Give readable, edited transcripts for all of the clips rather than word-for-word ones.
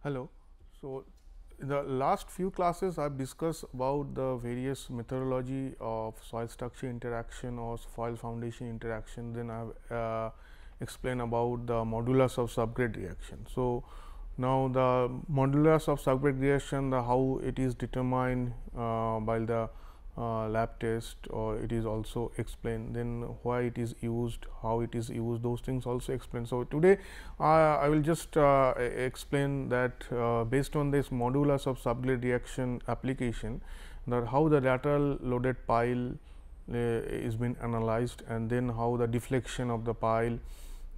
Hello. So, in the last few classes I have discussed about the various methodology of soil structure interaction or soil foundation interaction. Then I have explained about the modulus of subgrade reaction. So, now the modulus of subgrade reaction, the how it is determined by the lab test, or it is also explained, then why it is used, how it is used, those things also explained. So, today I will just explain that based on this modulus of subgrade reaction application, that how the lateral loaded pile is been analyzed, and then how the deflection of the pile,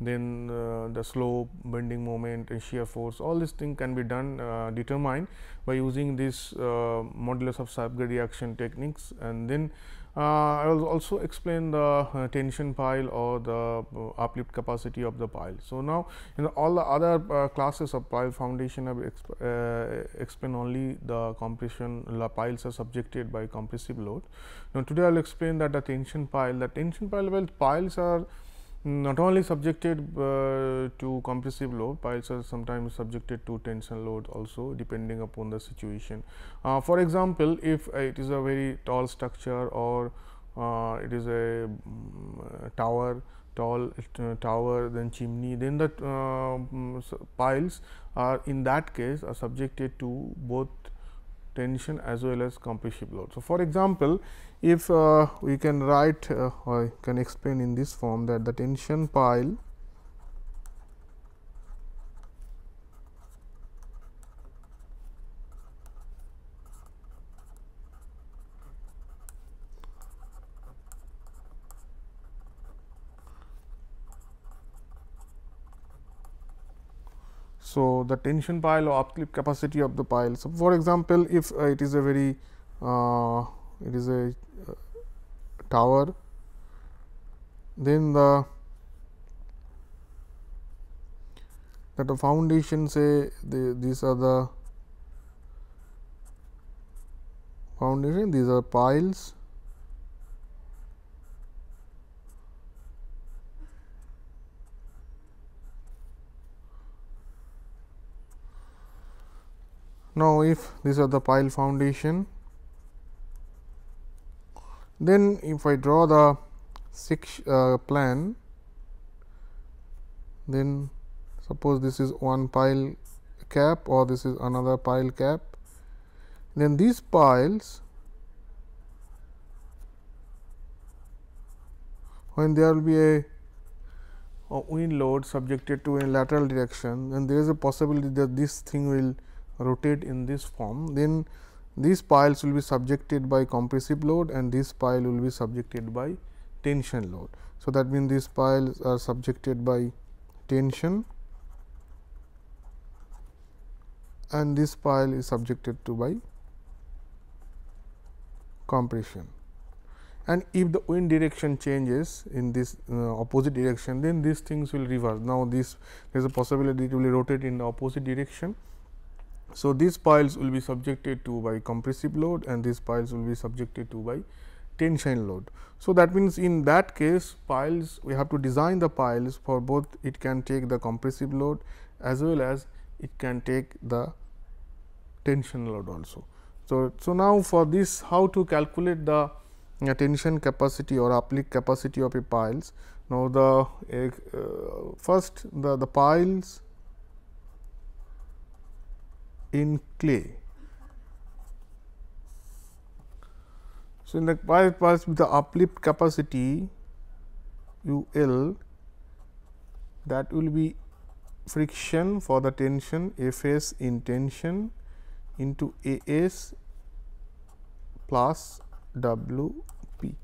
then the slope, bending moment and shear force, all these things can be done determined by using this modulus of subgrade reaction techniques. And then I will also explain the tension pile or the uplift capacity of the pile. So, now in all the other classes of pile foundation I have explain only the compression piles are subjected by compressive load. Now, today I will explain that the tension pile, well, piles are not only subjected to compressive load, piles are sometimes subjected to tension load also, depending upon the situation. For example, if it is a very tall structure, or it is a tower, then chimney, then the piles are in that case are subjected to both tension as well as compressive load. So, for example, if we can write or can explain in this form, that the tension pile so the tension pile or uplift capacity of the pile. So, for example, if it is a very it is a tower, then the foundation, say these are the foundation, these are piles, now if these are the pile foundation, then if I draw the plan, then suppose this is one pile cap or this is another pile cap, then these piles, when there will be a wind load subjected to a lateral direction, then there is a possibility that this thing will rotate in this form. Then these piles will be subjected by compressive load and this pile will be subjected by tension load. So, that means these piles are subjected by tension and this pile is subjected to by compression. And if the wind direction changes in this opposite direction, then these things will reverse. Now, this there is a possibility it will rotate in the opposite direction. So, these piles will be subjected to by compressive load and these piles will be subjected to by tension load. So, that means in that case piles, we have to design the piles for both, it can take the compressive load as well as it can take the tension load also. So, now for this, how to calculate the tension capacity or uplift capacity of a piles. Now, the first the piles in clay. So, in the piles with the uplift capacity UL, that will be friction for the tension Fs in tension into As plus Wp.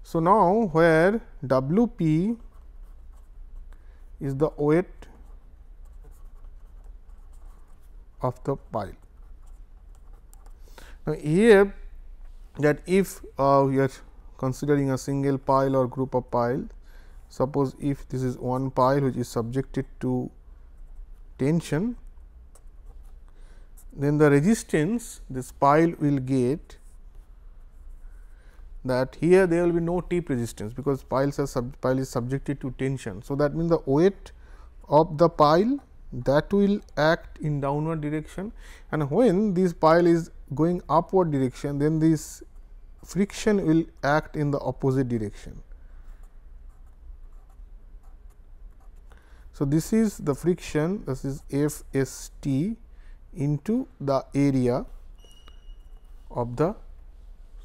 So, now where Wp is the weight of the pile. Now, here that if we are considering a single pile or group of piles, suppose if this is one pile which is subjected to tension, then the resistance this pile will get, that here there will be no tip resistance, because pile is subjected to tension. So, that means the weight of the pile that will act in downward direction, and when this pile is going upward direction, then this friction will act in the opposite direction. So, this is the friction, this is F S T into the area of the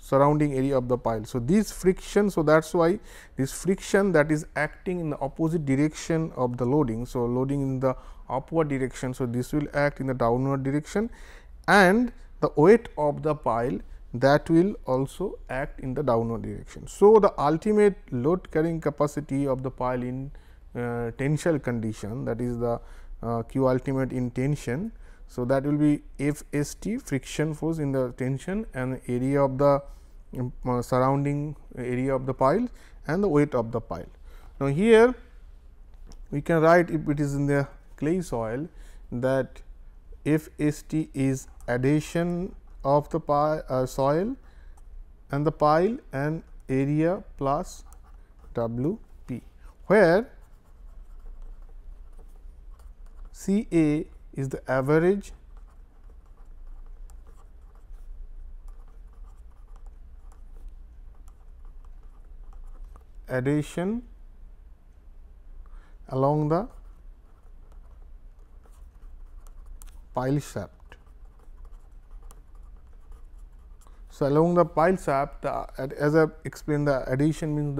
surrounding area of the pile. So, this friction, so that is why this friction that is acting in the opposite direction of the loading. So, loading in the upward direction. So, this will act in the downward direction, and the weight of the pile that will also act in the downward direction. So, the ultimate load carrying capacity of the pile in tensile condition, that is the Q ultimate in tension. So, that will be F S T, friction force in the tension, and area of the surrounding area of the pile and the weight of the pile. Now, here we can write, if it is in the clay soil, that F S T is adhesion of the soil and the pile and area plus W P, where C A is the average adhesion along the pile shaft. So, along the pile shaft, as I explained, the adhesion means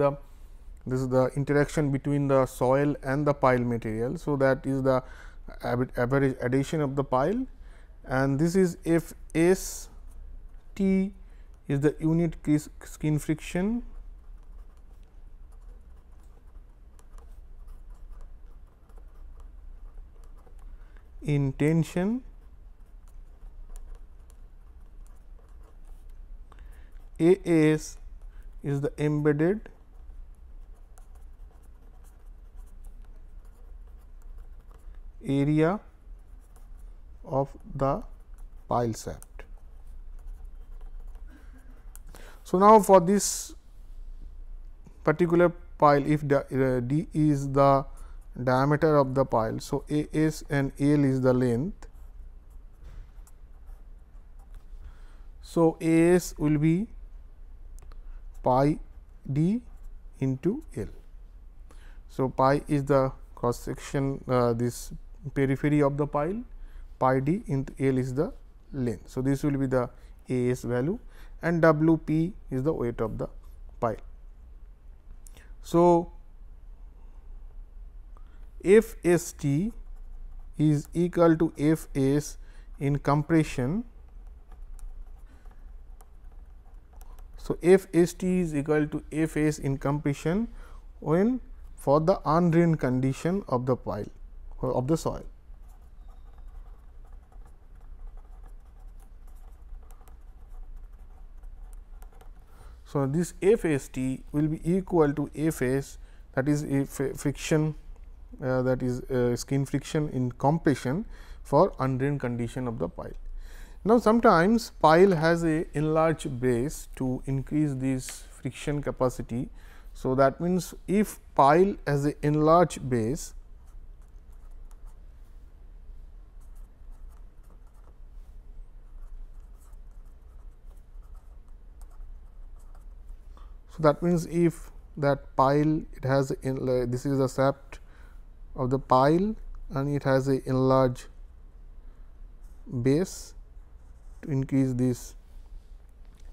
this is the interaction between the soil and the pile material. So, that is the average adhesion of the pile, and this is F S T is the unit skin friction in tension, A S is the embedded area of the pile shaft. So, now for this particular pile, if D is the diameter of the pile. So, A S and L is the length. So, A S will be pi D into L. So, pi is the cross section, this periphery of the pile, pi D into L is the length. So, this will be the A S value, and W P is the weight of the pile. So, F S T is equal to F S in compression. So, F S T is equal to F S in compression when for the undrained condition of the pile or of the soil. So, this F S T will be equal to F S, that is a friction, that is skin friction in compression for undrained condition of the pile. Now, sometimes pile has a enlarged base to increase this friction capacity. So, that means, if pile has a enlarged base, so that means, if that pile it has this is the shaft of the pile and it has a enlarged base to increase this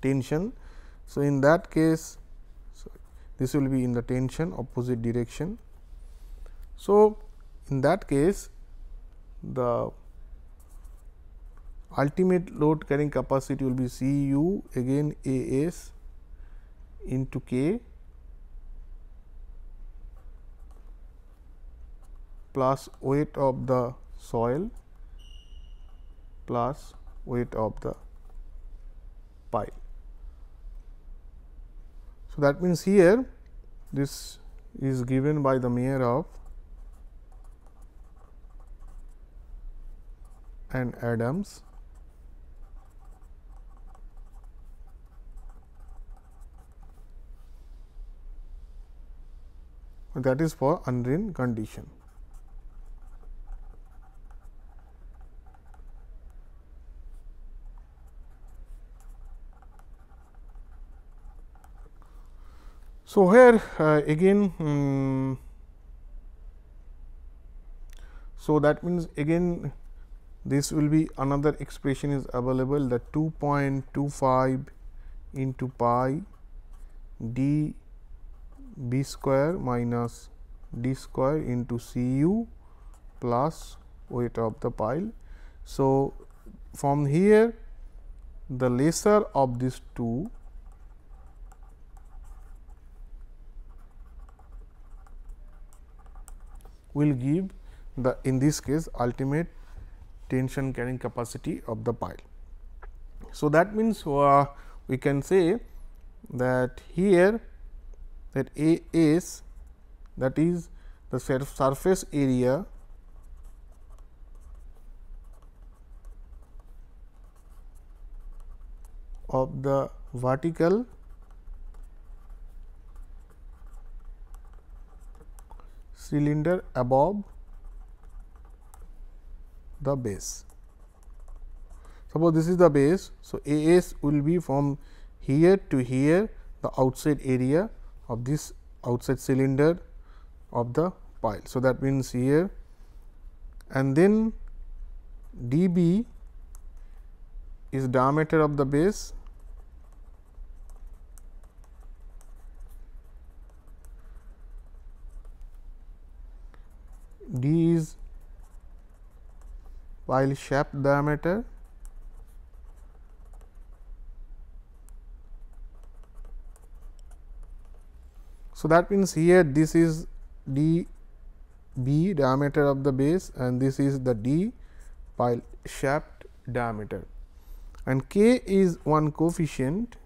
tension. So, in that case, this will be in the tension opposite direction. So, in that case, the ultimate load carrying capacity will be C U again A S into K plus weight of the soil plus weight of the pile. So, that means, here this is given by the Mayer and Adams, that is for undrained condition. So, here again so that means again this will be another expression is available, that 2.25 into pi d b square minus d square into Cu plus weight of the pile. So, from here the lesser of these two will give the, in this case, ultimate tension carrying capacity of the pile. So, that means we can say that here that A s, that is the surface area of the vertical cylinder above the base. Suppose this is the base. So, A s will be from here to here, the outside area of this outside cylinder of the pile. So, that means here, and then d b is diameter of the base, d is pile shaft diameter, so that means here this is d b diameter of the base and this is the d pile shaft diameter, and k is one coefficient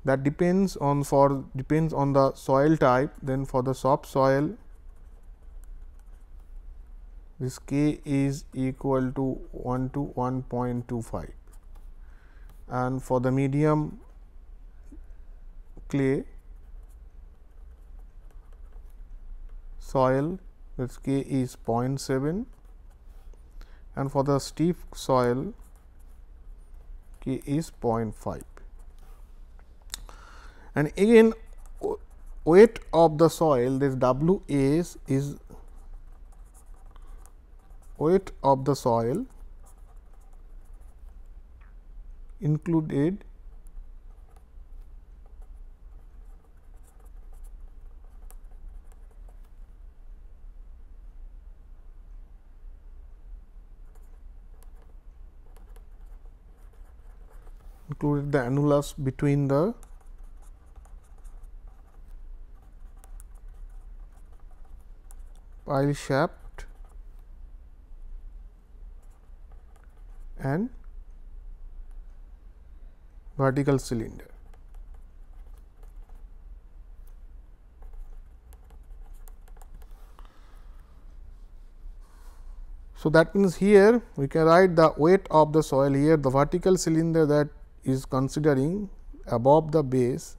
that depends on the soil type. Then for the soft soil this k is equal to 1 to 1.25, and for the medium clay soil this k is 0.7, and for the stiff soil k is 0.5. And again weight of the soil, this W s is weight of the soil included the annulus between the pile shaft and vertical cylinder. So, that means here we can write the weight of the soil here, the vertical cylinder that is considering above the base,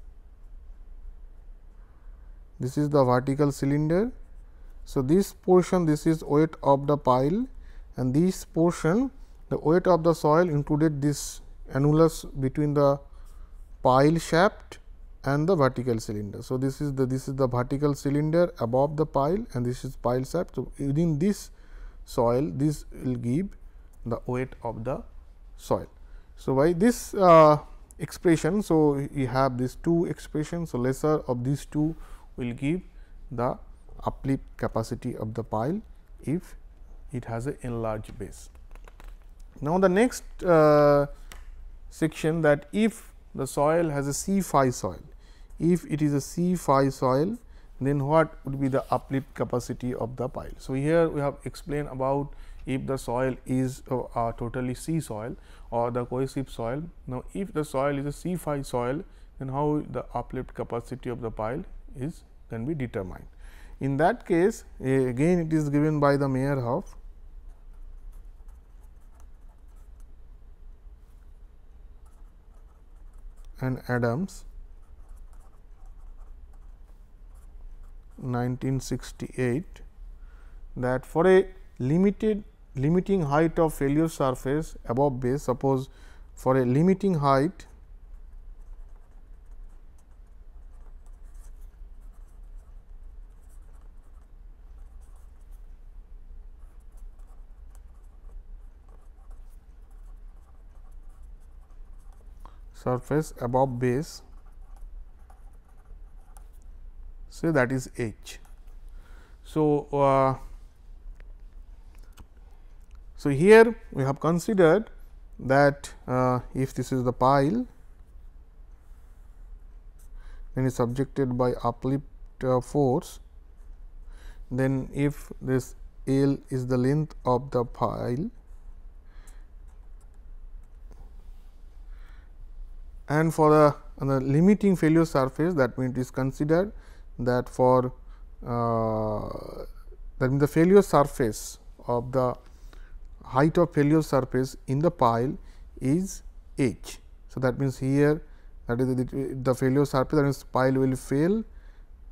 this is the vertical cylinder. So, this portion, this is weight of the pile, and this portion the weight of the soil included this annulus between the pile shaft and the vertical cylinder. So, this is the vertical cylinder above the pile and this is pile shaft. So, within this soil this will give the weight of the soil. So, by this expression, so you have these two expressions. So, lesser of these two will give the uplift capacity of the pile if it has a enlarged base. Now, the next section, that if the soil has a C phi soil, if it is a C phi soil, then what would be the uplift capacity of the pile. So, here we have explained about if the soil is totally C soil or the cohesive soil. Now, if the soil is a C phi soil, then how the uplift capacity of the pile is can be determined. In that case, again it is given by the Meyerhof, and Adams 1968, that for a limiting height of failure surface above base. Suppose for a limiting height surface above base, say that is H. So, so here we have considered that if this is the pile, then is subjected by uplift force, then if this L is the length of the pile and for the limiting failure surface, that means it is considered that for that means the failure surface of the height of failure surface in the pile is H. So, that means here that is the failure surface, that means pile will fail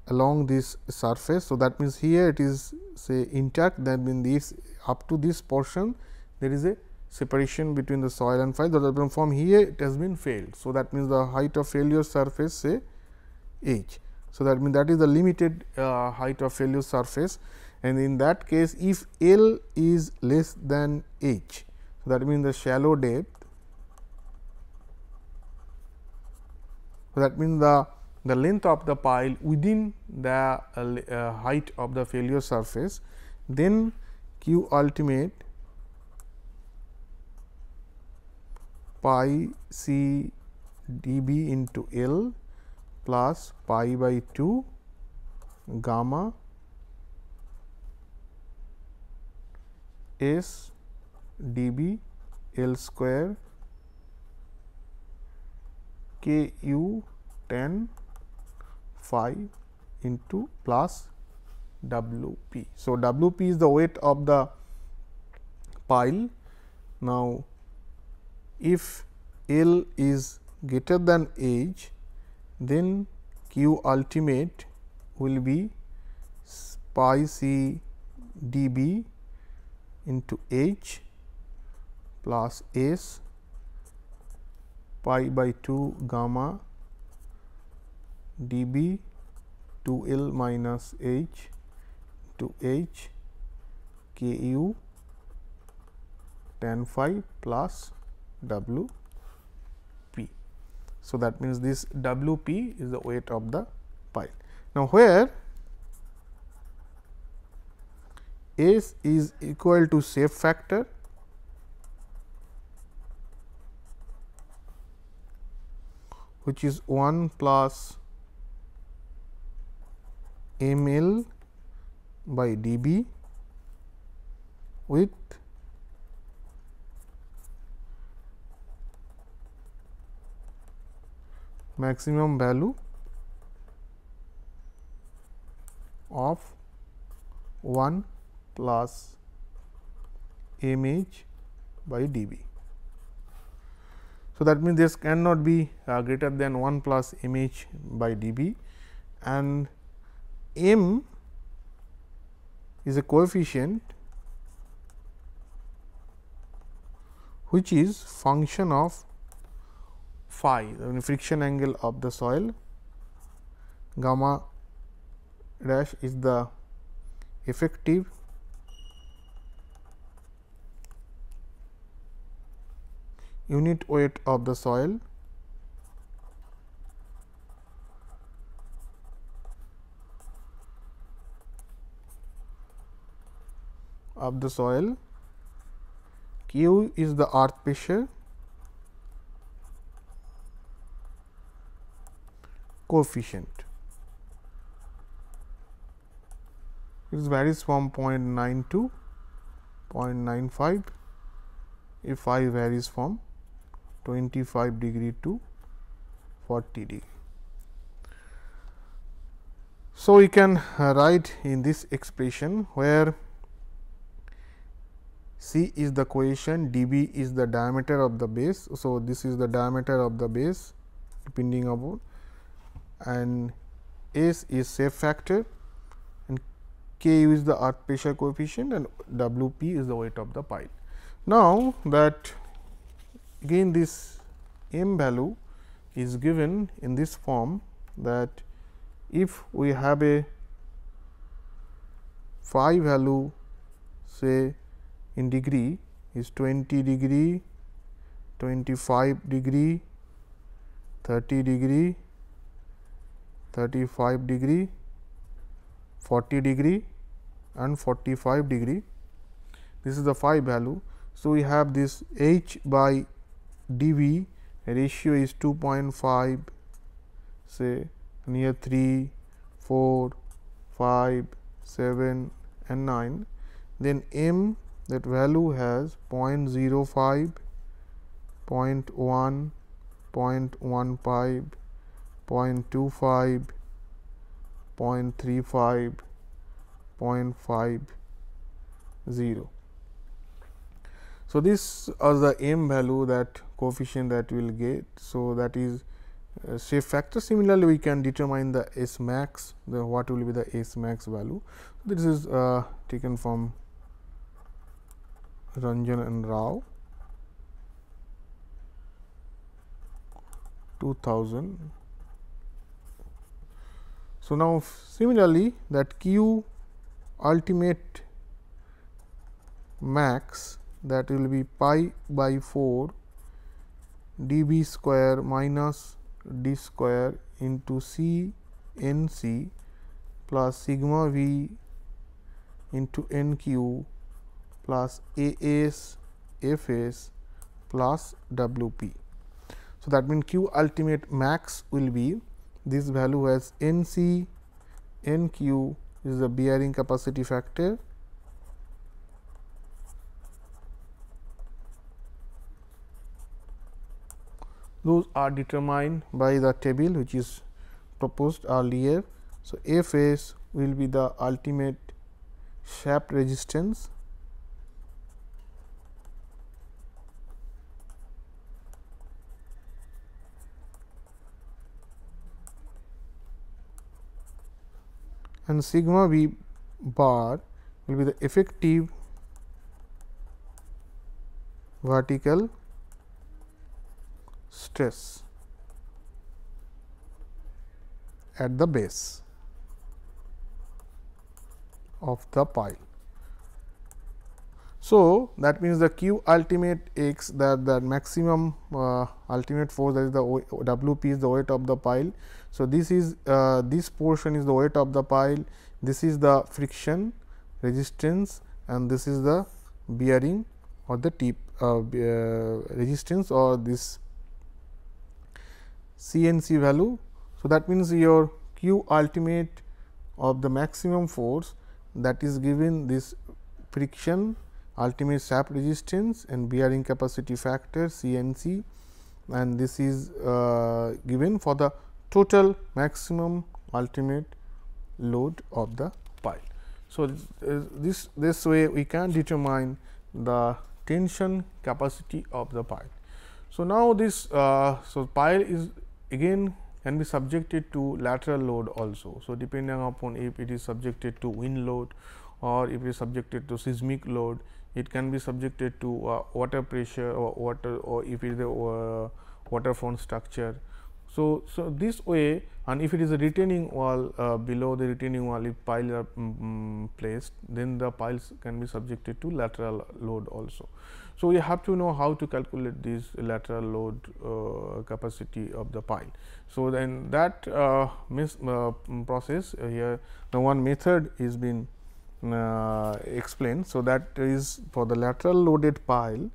along this surface. So, that means here it is say intact, that means this up to this portion there is a separation between the soil and pile, that from here it has been failed. So, that means the height of failure surface say H. So, that means that is the limited height of failure surface, and in that case if L is less than H. So, that means the shallow depth, so that means the length of the pile within the height of the failure surface, then Q ultimate pi C dB into L plus pi by 2 gamma S dB L square K U tan phi into plus W p. So, W p is the weight of the pile. Now, if L is greater than H, then Q ultimate will be pi C dB into H plus S pi by 2 gamma dB 2 L minus H to H K U tan phi plus W p. So, that means this W p is the weight of the pile. Now, where S is equal to shape factor, which is 1 plus m L by dB with maximum value of 1 plus m H by dB. So, that means this cannot be greater than 1 plus m H by dB, and m is a coefficient which is function of phi, the friction angle of the soil. Gamma dash is the effective unit weight of the soil, Q is the earth pressure coefficient. It varies from 0.9 to 0.95, if phi varies from 25 degree to 40 degree. So, we can write in this expression where C is the cohesion, dB is the diameter of the base. So, this is the diameter of the base depending upon, and S is shape factor, and Ku is the earth pressure coefficient and Wp is the weight of the pile. Now, that again this m value is given in this form, that if we have a phi value say in degree is 20 degree, 25 degree, 30 degree, 35 degree, 40 degree and 45 degree. This is the phi value. So, we have this h by dV ratio is 2.5, say near 3, 4, 5, 7 and 9. Then m, that value has 0.05, 0.1, 0.15, 0.25, 0.35, 0.50. So, this is the m value, that coefficient that we will get. So, that is shape factor. Similarly, we can determine the S max, what will be the S max value. This is taken from Ranjan and Rao, 2000. So, now similarly, that Q ultimate max, that will be pi by 4 dB square minus d square into C n c plus sigma v into n q plus A s F s plus W p. So, that means Q ultimate max will be this value as n c, n q is the bearing capacity factor, those are determined by the table which is proposed earlier. So, F s will be the ultimate shaft resistance, and sigma v bar will be the effective vertical stress at the base of the pile. So, that means the Q ultimate x, that maximum ultimate force, that is the W p is the weight of the pile. So, this is this portion is the weight of the pile, this is the friction resistance and this is the bearing or the tip resistance or this CNC value. So, that means your Q ultimate of the maximum force, that is given this friction, ultimate shaft resistance and bearing capacity factor CNC, and this is given for the total maximum ultimate load of the pile. So, this way we can determine the tension capacity of the pile. So, now this so pile is again can be subjected to lateral load also. So, depending upon if it is subjected to wind load or if it is subjected to seismic load, it can be subjected to water pressure or water, or if it is a waterfront structure. So, this way, and if it is a retaining wall, below the retaining wall if piles are placed, then the piles can be subjected to lateral load also. So, we have to know how to calculate this lateral load capacity of the pile. So, then that process here, the one method is been explained. So, that is for the lateral loaded pile.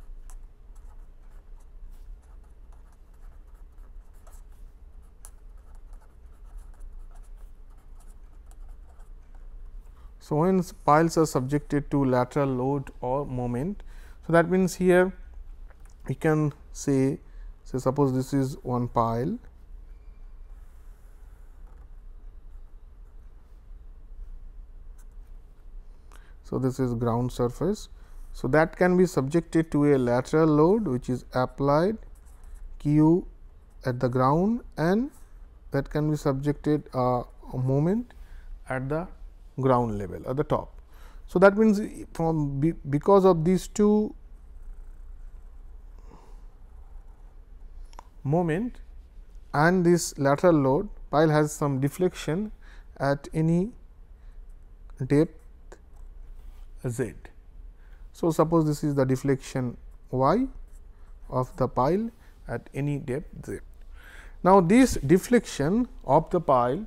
So, when piles are subjected to lateral load or moment, so that means here we can say, suppose this is one pile. So, this is ground surface. So, that can be subjected to a lateral load which is applied Q at the ground, and that can be subjected a moment at the ground level at the top. So, that means from because of these two moment and this lateral load, pile has some deflection at any depth z. So, suppose this is the deflection y of the pile at any depth z. Now, this deflection of the pile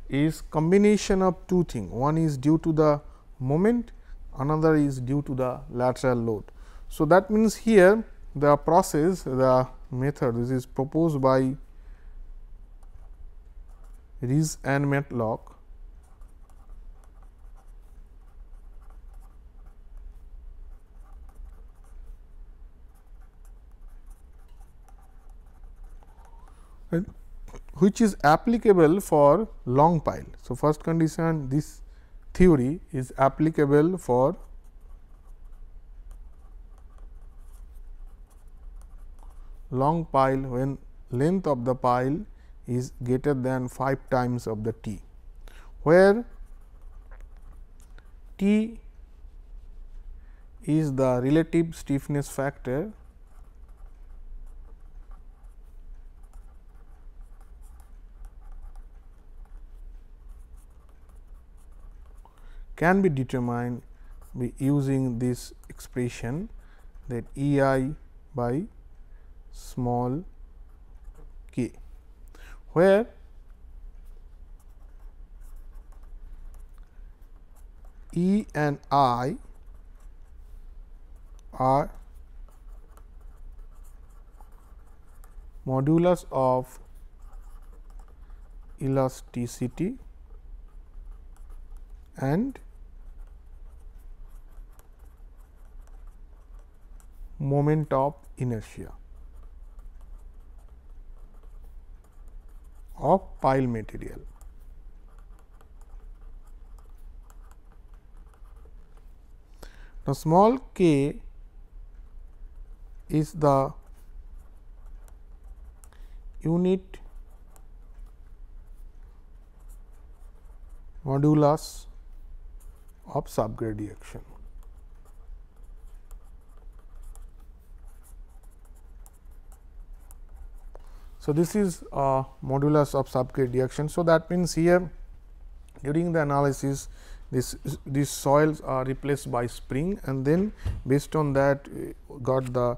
is combination of two things. One is due to the moment, another is due to the lateral load. So, that means here the process, the method, this is proposed by Rees and Matlock, which is applicable for long pile. So, first condition, this theory is applicable for long pile when length of the pile is greater than 5 times of the T, where T is the relative stiffness factor can be determined by using this expression, that E I by small k, where E and I are modulus of elasticity and moment of inertia of pile material. Now, small k is the unit modulus of subgrade action. So, this is modulus of subgrade reaction. So, that means here during the analysis these soils are replaced by spring, and then based on that got the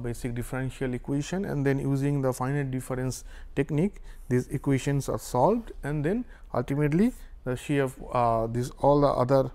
basic differential equation, and then using the finite difference technique these equations are solved, and then ultimately the shear these all the other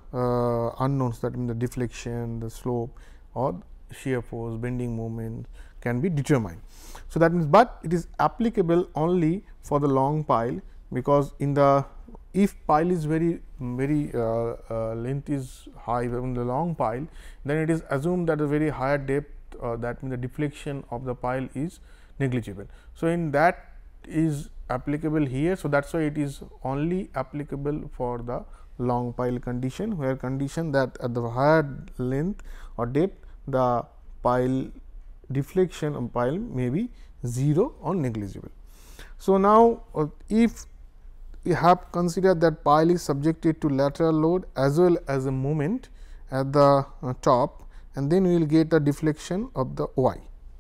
unknowns, that means the deflection, the slope or shear force, bending moment can be determined. So, that means, but it is applicable only for the long pile, because in the if pile is very length is high in the long pile, then it is assumed that a very higher depth that means the deflection of the pile is negligible. So, in that is applicable here. So, that is why it is only applicable for the long pile condition, where condition that at the higher length or depth the pile deflection of pile may be 0 or negligible. So, now if we have considered that pile is subjected to lateral load as well as a moment at the top, and then we will get a deflection of the y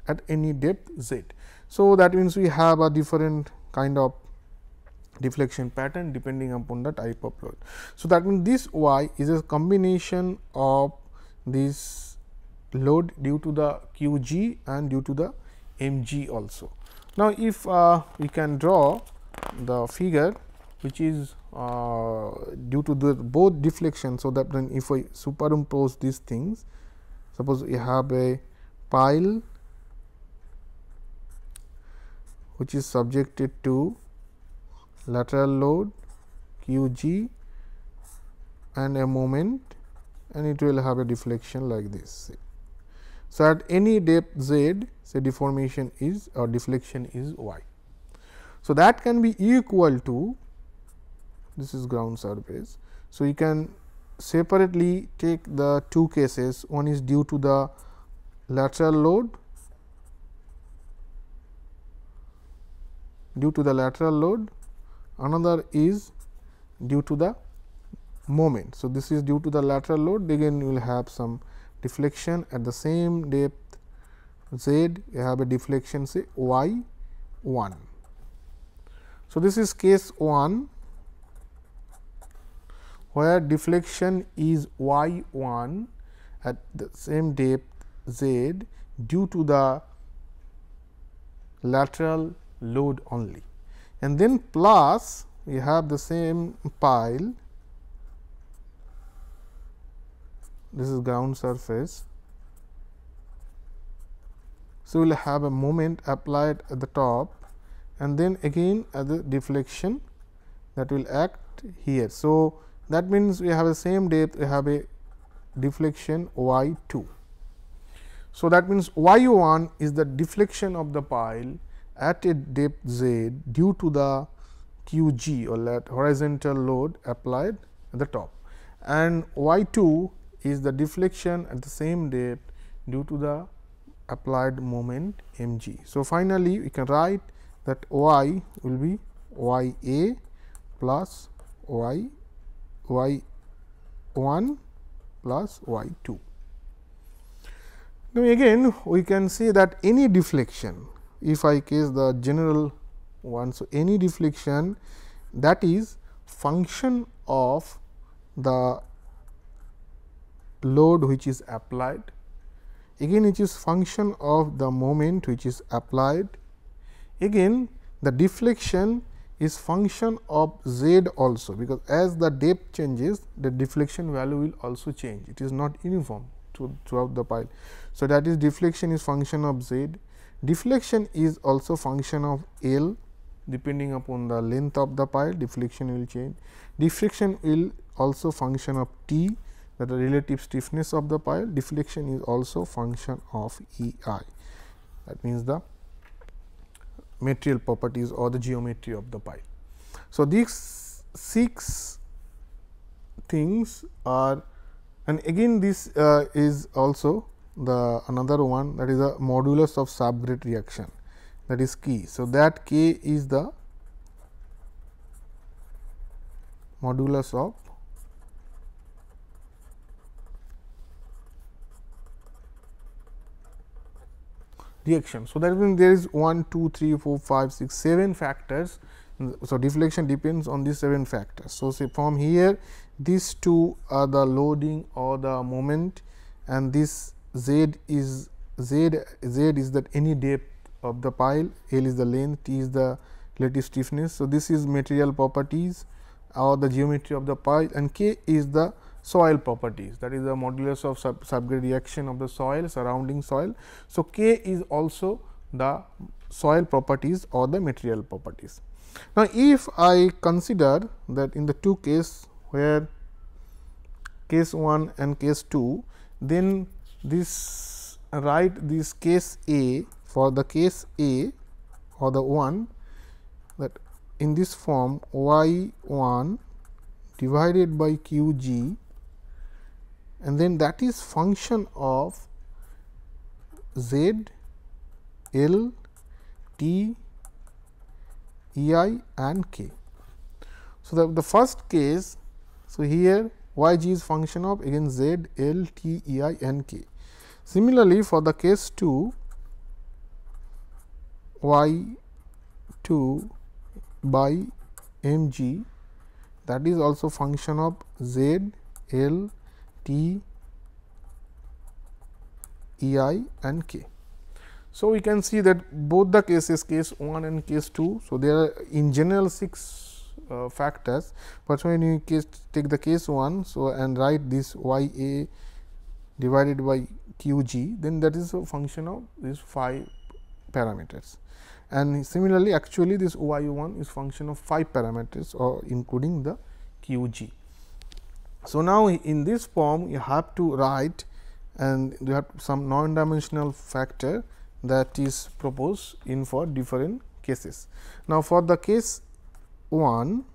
at any depth z. So, that means we have a different kind of deflection pattern depending upon the type of load. So, that means, this y is a combination of this load due to the q g and due to the m g also. Now, if we can draw the figure which is due to the both deflection. So, that then if I superimpose these things, suppose we have a pile which is subjected to lateral load q g and a moment, and it will have a deflection like this. So, at any depth z, say deformation is or deflection is y. So, that can be equal to, this is ground surface. So, you can separately take the two cases, one is due to the lateral load, another is due to the moment. So, this is due to the lateral load, again you will have some deflection at the same depth z, you have a deflection say y 1. So, this is case 1 where deflection is y 1 at the same depth z due to the lateral load only, and then plus we have the same pile, this is ground surface. So, we will have a moment applied at the top and then again at the deflection that will act here. So, that means we have the same depth, we have a deflection y 2. So, that means y 1 is the deflection of the pile at a depth z due to the q g or horizontal load applied at the top, and y 2 is the deflection at the same depth due to the applied moment m g. So, finally, we can write that y will be y a plus y 1 plus y 2. Now, again we can say that any deflection, if I case the general one. So, any deflection that is function of the load which is applied, again it is function of the moment which is applied, again the deflection is function of z also, because as the depth changes the deflection value will also change, it is not uniform throughout the pile. So, that is deflection is function of z, deflection is also function of L, depending upon the length of the pile deflection will change, deflection will also function of T, that the relative stiffness of the pile, deflection is also function of E I, that means the material properties or the geometry of the pile. So, these 6 things are, and again this is also the another one, that is the modulus of subgrade reaction, that is key. So, that k is the modulus of reaction. So, that means there is 1, 2, 3, 4, 5, 6, 7 factors. So, deflection depends on these 7 factors. So, say from here these 2 are the loading or the moment, and this z is that any depth of the pile, L is the length, T is the relative stiffness. So, this is material properties or the geometry of the pile, and K is the soil properties, that is the modulus of subgrade reaction of the soil, surrounding soil. So, K is also the soil properties or the material properties. Now, if I consider that in the 2 cases where case 1 and case 2, then this write this case A, for the case A or the 1, that in this form y 1 divided by q g, and then that is function of z, L, T, E I and K. So, the first case, so here y g is function of again z, L, T, E I and K. Similarly, for the case 2, y 2 by m g, that is also function of z, L, T, E I and K. So, we can see that both the cases, case 1 and case 2. So, there are in general 6 factors, but when you take the case 1, so and write this y a divided by q g, then that is a function of these 5 parameters, and similarly actually this y 1 is function of 5 parameters or including the q g. So, now in this form you have to write, and you have some non-dimensional factor that is proposed in for different cases. Now, for the case 1,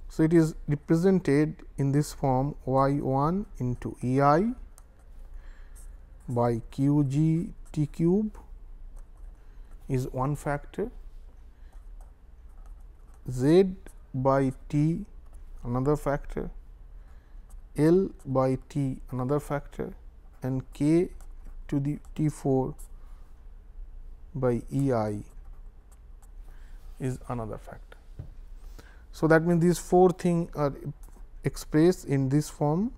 so it is represented in this form y 1 into E I by q g t cube is one factor, z by t another factor, L by T another factor, and K to the T4 by EI is another factor. So, that means these 4 things are expressed in this form.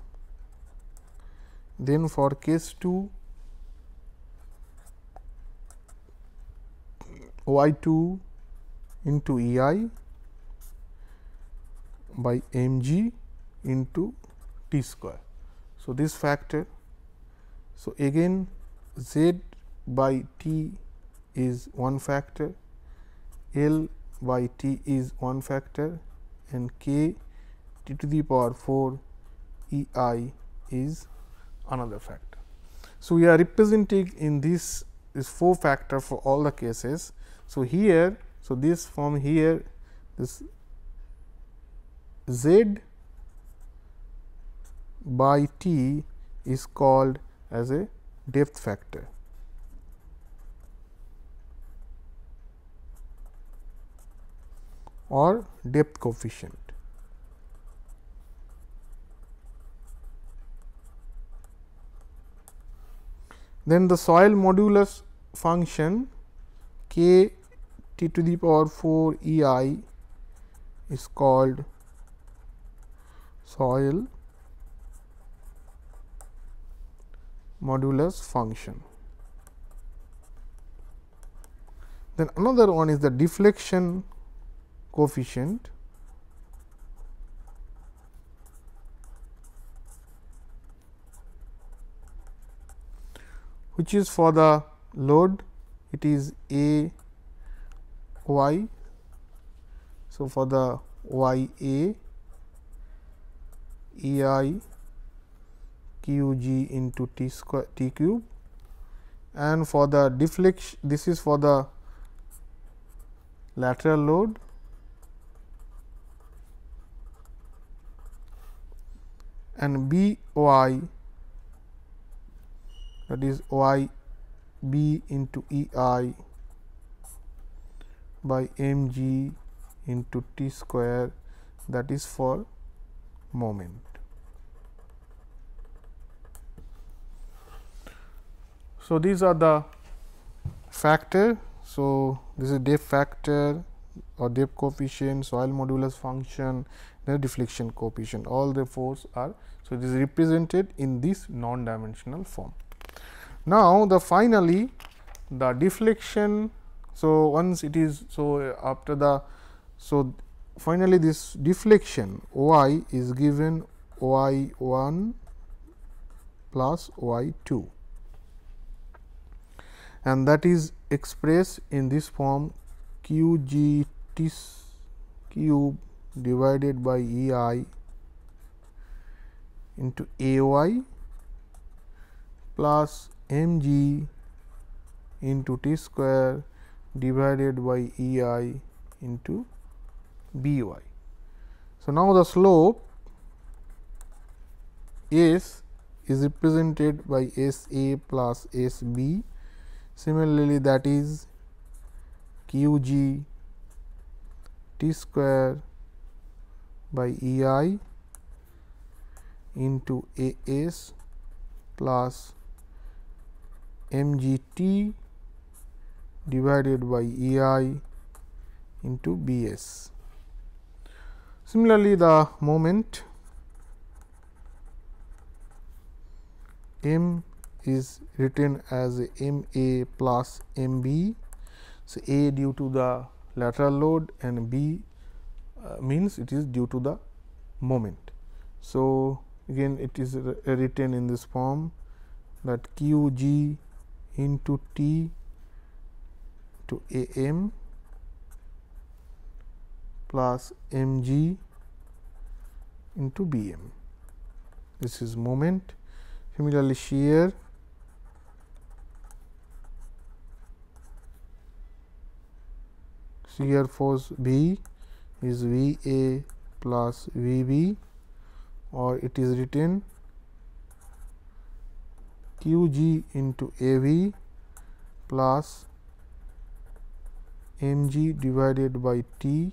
Then for case 2, y 2 into EI by mg into t square. So, this factor. So, again z by t is one factor, L by t is one factor, and k t to the power 4 E I is another factor. So, we are representing in this 4 factor for all the cases. So, here, so this form here, this z by t is called as a depth factor. Or depth coefficient. Then the soil modulus function k t to the power 4 E I is called soil modulus function. Then another one is the deflection coefficient, which is for the load, it is A y. So, for the y A E I q g into t square t cube, and for the deflection, this is for the lateral load, and B y, that is y b into E I by m g into t square, that is for moment. So, these are the factor. So, this is depth factor or depth coefficient, soil modulus function, the deflection coefficient, all the 4s are. So, it is represented in this non-dimensional form. Now, the finally, the deflection. So, once it is, so after the, so finally, this deflection y is given y 1 plus y 2, and that is expressed in this form q g t cube divided by E I into A y plus m g into t square divided by E I into B y. So, now the slope S is represented by S A plus S B. Similarly, that is q g t square by E I into A s plus m g t divided by E I into B s. Similarly, the moment m is written as m a plus m b. So, a due to the lateral load and b means it is due to the moment. So, again it is written in this form that q g into t to a m plus m g into b m. This is moment. Similarly, shear force B is V A plus V B, or it is written q g into A V plus m g divided by t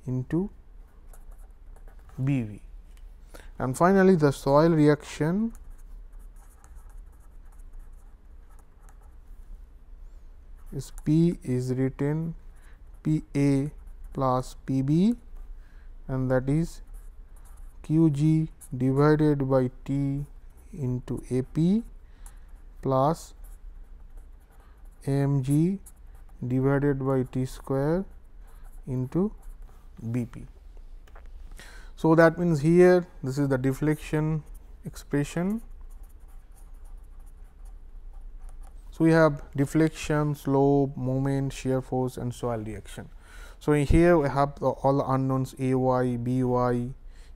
into BV. And finally, the soil reaction is P is written PA plus PB, and that is QG divided by T into AP plus mg divided by T square into BP. So, that means here this is the deflection expression. So, we have deflection, slope, moment, shear force and soil reaction. So, here we have all the unknowns AY, BY,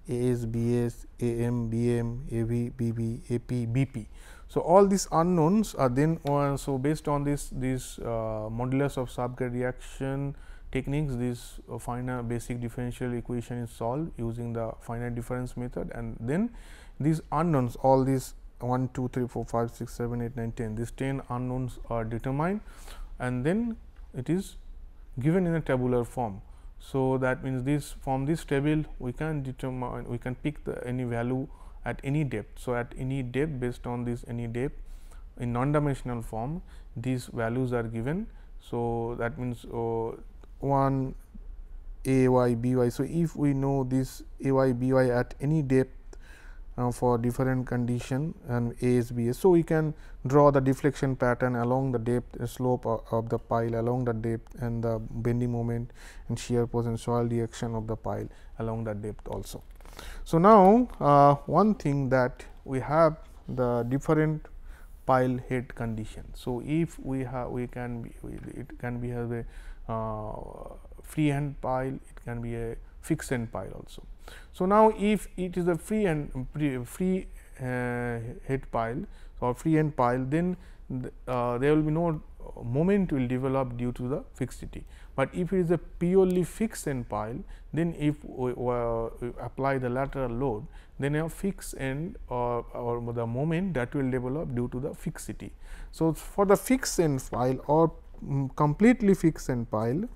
AS, BS, AM, BM, AV, BB, AP, BP. So, all these unknowns are then so based on this modulus of subgrade reaction techniques, this finite basic differential equation is solved using the finite difference method, and then these unknowns, all these 1, 2, 3, 4, 5, 6, 7, 8, 9, 10, these 10 unknowns are determined, and then it is given in a tabular form. So, that means this from this table we can determine, we can pick any value at any depth. So, at any depth, based on this any depth in non-dimensional form, these values are given. So, that means 1 A y b y. So, if we know this A y b y at any depth for different condition and A is B is. So, we can draw the deflection pattern along the depth slope of the pile along the depth, and the bending moment and shear force and soil reaction of the pile along the depth also. So, now one thing that we have the different pile head condition. So, if we have it can be have a free end pile, it can be a fixed end pile also. So, now if it is a free head pile or free end pile, then there will be no moment will develop due to the fixity. But if it is a purely fixed end pile, then if we apply the lateral load, then a fixed end or the moment that will develop due to the fixity. So, for the fixed end pile or completely fixed end pile,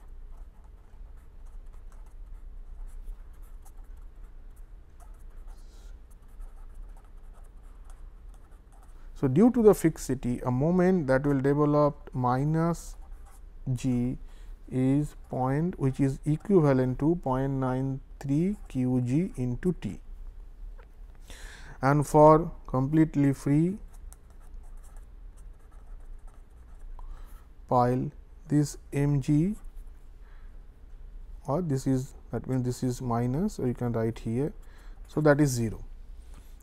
so due to the fixity, a moment that will develop minus g is point, which is equivalent to 0.93 q g into T, and for completely free pile, this m g, or this is, that means this is minus, so you can write here. So, that is 0.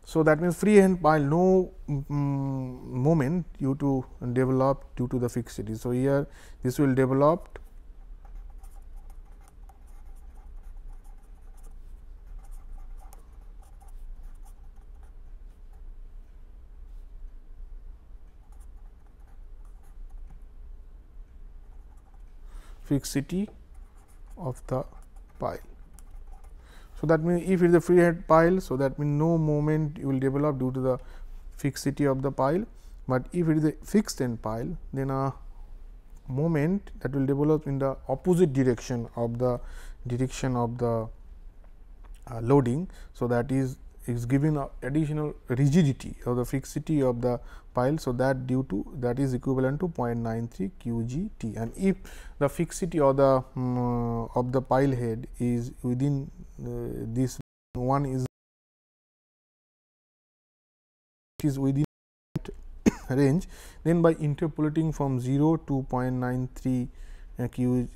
So, that means free end pile no moment due to develop due to the fixity. So, here this will develop fixity of the pile. So, that means if it is a free head pile, so that means no moment you will develop due to the fixity of the pile, but if it is a fixed end pile, then a moment that will develop in the opposite direction of the loading. So, that is given additional rigidity or the fixity of the pile. So, that due to that is equivalent to 0.93 q g T, and if the fixity or the of the pile head is within this one is within range, then by interpolating from 0 to 0.93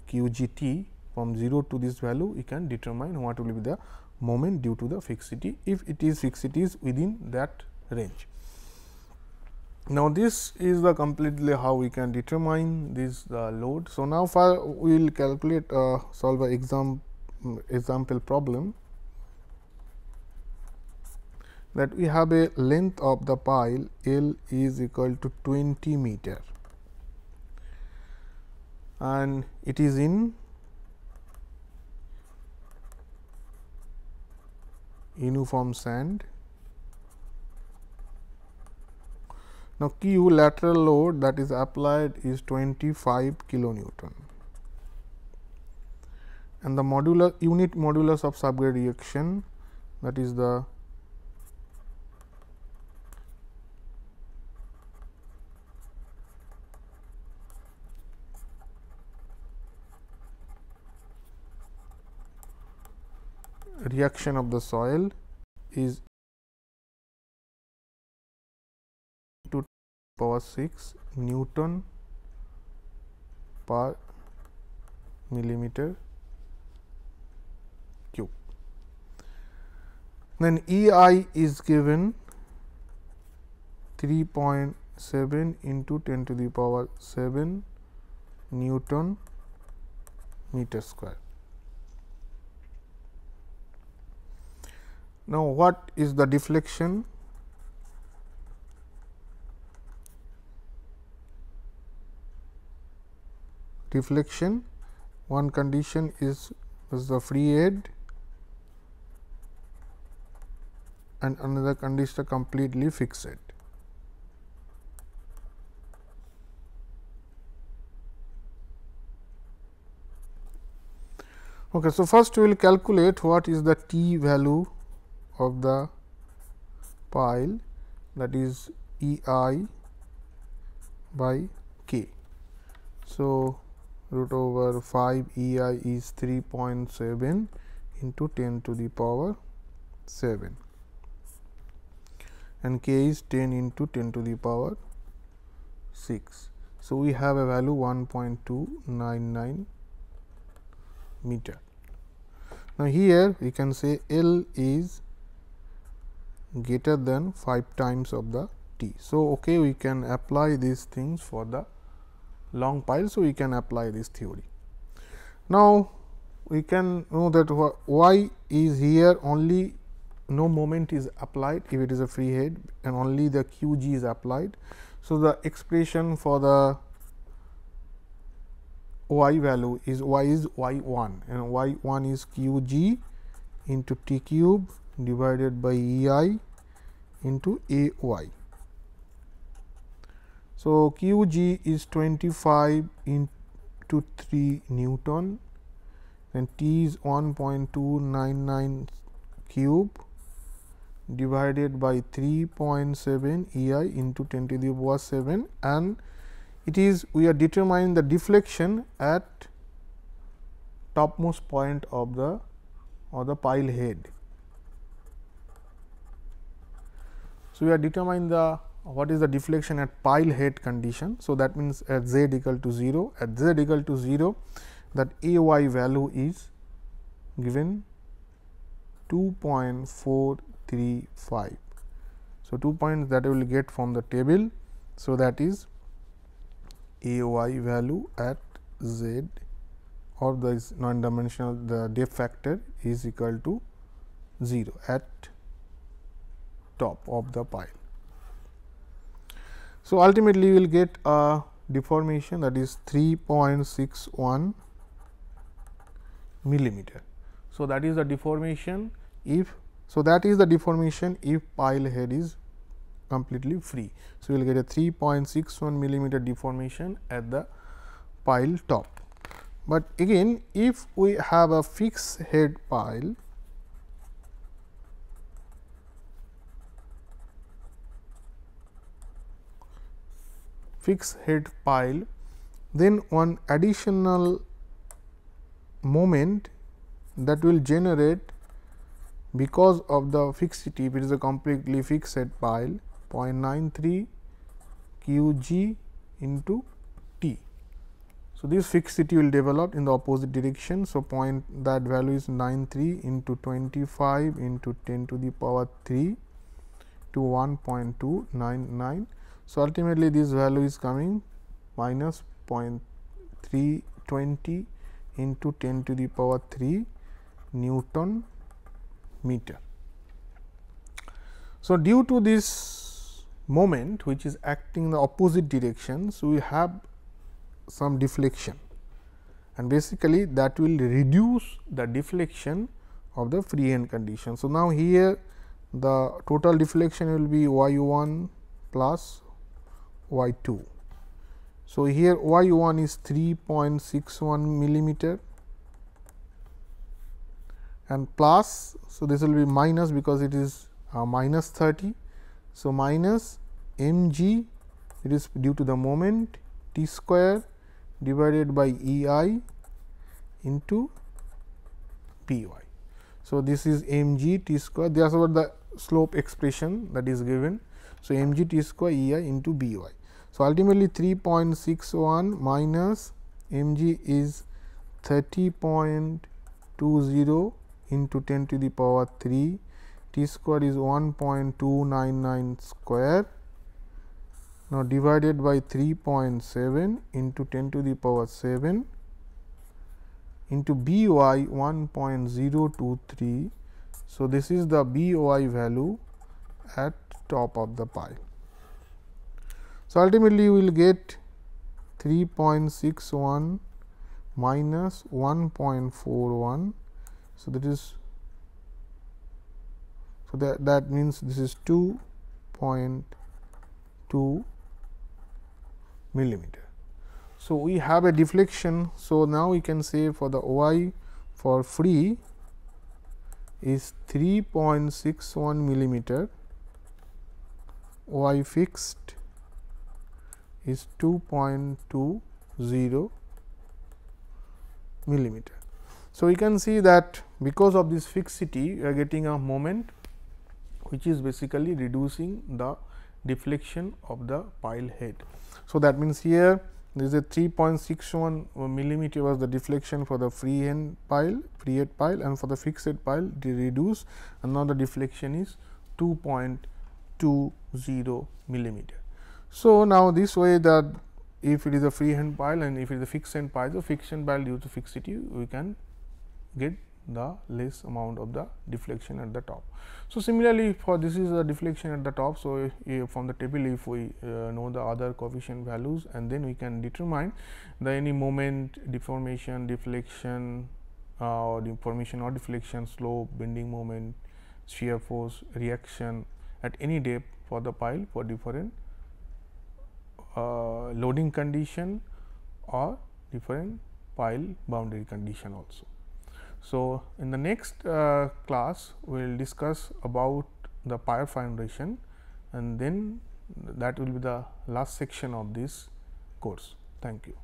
q g T, from 0 to this value, we can determine what will be the moment due to the fixity, if it is fixity is within that range. Now, this is the completely how we can determine this load. So, now we will calculate solve a example problem, that we have a length of the pile L is equal to 20 meter, and it is in uniform sand. Now, Q lateral load that is applied is 25 kilonewton, and the unit modulus of subgrade reaction that is the reaction of the soil is to power 6 Newton per millimeter cube. Then EI is given 3.7 into 10 to the power 7 Newton meter square. Now, what is the deflection? Deflection, one condition is the free head and another condition completely fixed head. Okay, so first we will calculate what is the T value of the pile, that is EI by K. So, root over 5 EI is 3.7 into 10 to the power 7 and K is 10 into 10 to the power 6. So, we have a value 1.299 meter. Now, here we can say L is greater than 5 times of the T. So, okay, we can apply these things for the long pile. So, we can apply this theory. Now, we can know that y is here only no moment is applied if it is a free head and only the q g is applied. So, the expression for the y value is y 1 and y 1 is q g into t cube divided by E I into A y. So, q g is 25 into 3 Newton and T is 1.299 cube divided by 3.7 E I into 10 to the power 7, and it is we are determining the deflection at topmost point of the pile head. So, we are determining the what is the deflection at pile head condition. So, that means at z equal to 0, at z equal to 0, that A y value is given 2.435. So, 2 points that we will get from the table. So, that is A y value at z or the non dimensional the depth factor is equal to 0 at top of the pile. So, ultimately we will get a deformation that is 3.61 millimeter. So, that is the deformation if pile head is completely free. So, we will get a 3.61 millimeter deformation at the pile top. But again, if we have a fixed head pile, then one additional moment that will generate because of the fixity, if it is a completely fixed head pile, 0.93 q g into T. So, this fixity will develop in the opposite direction. So, that value is 93 into 25 into 10 to the power 3 to 1.299. So, ultimately this value is coming minus 0.320 into 10 to the power 3 Newton meter. So, due to this moment which is acting in the opposite direction, so we have some deflection and basically that will reduce the deflection of the free hand condition. So, now here the total deflection will be y 1 plus y 2. So, here y 1 is 3.61 millimeter and plus. So, this will be minus because it is minus 30. So, minus mg, it is due to the moment, t square divided by E I into B y. So, this is mg t square, that is what the slope expression that is given. So, mg t square E I into B y. So, ultimately 3.61 minus mg is 30.20 into 10 to the power 3, t square is 1.299 square. Now, divided by 3.7 into 10 to the power 7 into B y 1.023. So, this is the B y value at top of the pile. So, ultimately you will get 3.61 minus 1.41. So, that is, so that means this is 2.2 millimeter. So, we have a deflection. So, now we can say for the y for free is 3.61 millimeter, y fixed is 2.20 millimeter. So, we can see that because of this fixity we are getting a moment which is basically reducing the deflection of the pile head. So, that means here this is a 3.61 millimeter was the deflection for the free head pile, and for the fixed head pile they reduce, and now the deflection is 2.20 millimeter. So, now this way that if it is a free hand pile and if it is a fixed hand pile, the fixed hand pile due to fixity we can get the less amount of the deflection at the top. So, similarly, for this is the deflection at the top. So, from the table if we know the other coefficient values, and then we can determine the any moment, deformation, deflection or deformation or deflection, slope, bending moment, shear force, reaction at any depth for the pile for different loading condition or different pile boundary condition also. So, in the next class we will discuss about the pile foundation, and then that will be the last section of this course. Thank you.